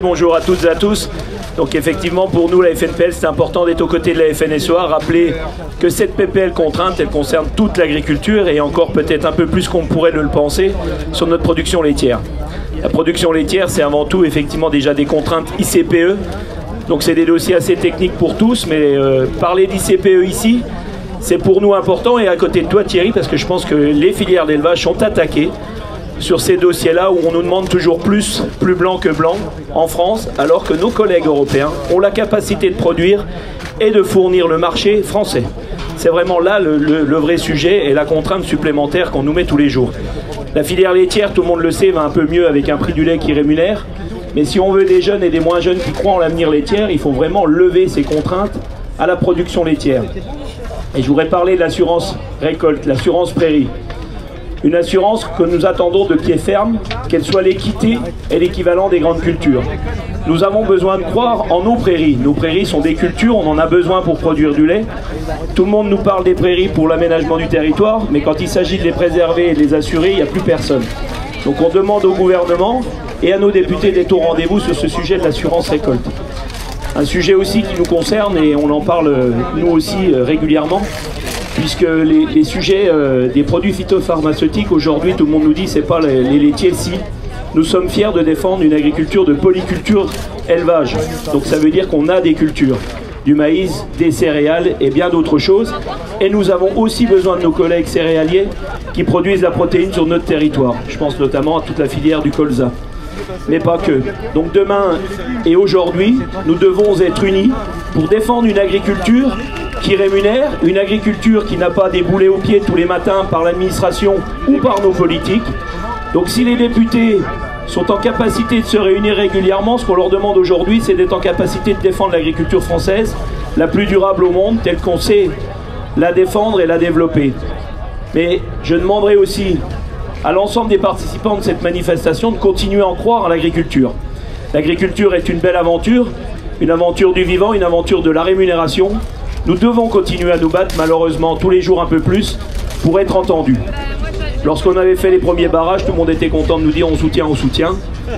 Bonjour à toutes et à tous. Donc effectivement pour nous la FNPL c'est important d'être aux côtés de la FNSEA, rappeler que cette PPL contrainte elle concerne toute l'agriculture et encore peut-être un peu plus qu'on pourrait le penser sur notre production laitière. La production laitière c'est avant tout effectivement déjà des contraintes ICPE, donc c'est des dossiers assez techniques pour tous, mais parler d'ICPE ici c'est pour nous important et à côté de toi Thierry parce que je pense que les filières d'élevage sont attaquées sur ces dossiers-là où on nous demande toujours plus blanc que blanc en France, alors que nos collègues européens ont la capacité de produire et de fournir le marché français. C'est vraiment là le vrai sujet et la contrainte supplémentaire qu'on nous met tous les jours. La filière laitière, tout le monde le sait, va un peu mieux avec un prix du lait qui rémunère, mais si on veut des jeunes et des moins jeunes qui croient en l'avenir laitière, il faut vraiment lever ces contraintes à la production laitière. Et je voudrais parler de l'assurance récolte, l'assurance prairie. Une assurance que nous attendons de pied ferme, qu'elle soit l'équité et l'équivalent des grandes cultures. Nous avons besoin de croire en nos prairies. Nos prairies sont des cultures, on en a besoin pour produire du lait. Tout le monde nous parle des prairies pour l'aménagement du territoire, mais quand il s'agit de les préserver et de les assurer, il n'y a plus personne. Donc on demande au gouvernement et à nos députés d'être au rendez-vous sur ce sujet de l'assurance récolte. Un sujet aussi qui nous concerne et on en parle nous aussi régulièrement, puisque les sujets des produits phytopharmaceutiques, aujourd'hui, tout le monde nous dit c'est pas les laitiers, si. Nous sommes fiers de défendre une agriculture de polyculture élevage. Donc ça veut dire qu'on a des cultures, du maïs, des céréales et bien d'autres choses. Et nous avons aussi besoin de nos collègues céréaliers qui produisent la protéine sur notre territoire. Je pense notamment à toute la filière du colza. Mais pas que. Donc demain et aujourd'hui, nous devons être unis pour défendre une agriculture qui rémunère, une agriculture qui n'a pas des boulets aux pieds tous les matins par l'administration ou par nos politiques. Donc si les députés sont en capacité de se réunir régulièrement, ce qu'on leur demande aujourd'hui, c'est d'être en capacité de défendre l'agriculture française, la plus durable au monde, telle qu'on sait la défendre et la développer. Mais je demanderai aussi à l'ensemble des participants de cette manifestation de continuer à en croire à l'agriculture. L'agriculture est une belle aventure, une aventure du vivant, une aventure de la rémunération. Nous devons continuer à nous battre, malheureusement, tous les jours un peu plus, pour être entendus. Lorsqu'on avait fait les premiers barrages, tout le monde était content de nous dire on soutient, on soutient.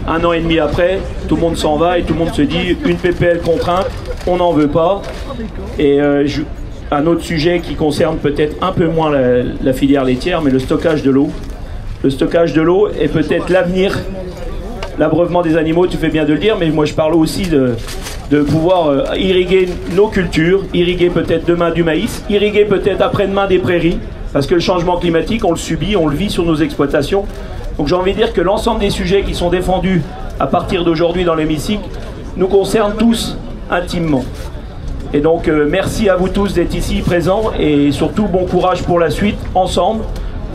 Un an et demi après, tout le monde s'en va et tout le monde se dit une PPL contrainte, on n'en veut pas. Et un autre sujet qui concerne peut-être un peu moins la filière laitière, mais le stockage de l'eau. Le stockage de l'eau est peut-être l'avenir. L'abreuvement des animaux, tu fais bien de le dire, mais moi je parle aussi de pouvoir irriguer nos cultures, irriguer peut-être demain du maïs, irriguer peut-être après-demain des prairies, parce que le changement climatique, on le subit, on le vit sur nos exploitations. Donc j'ai envie de dire que l'ensemble des sujets qui sont défendus à partir d'aujourd'hui dans l'hémicycle nous concernent tous intimement. Et donc merci à vous tous d'être ici présents et surtout bon courage pour la suite. Ensemble,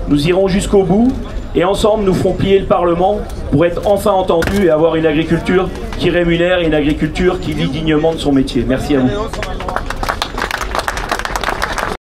nous irons jusqu'au bout. Et ensemble, nous ferons plier le Parlement pour être enfin entendus et avoir une agriculture qui rémunère et une agriculture qui vit dignement de son métier. Merci à vous.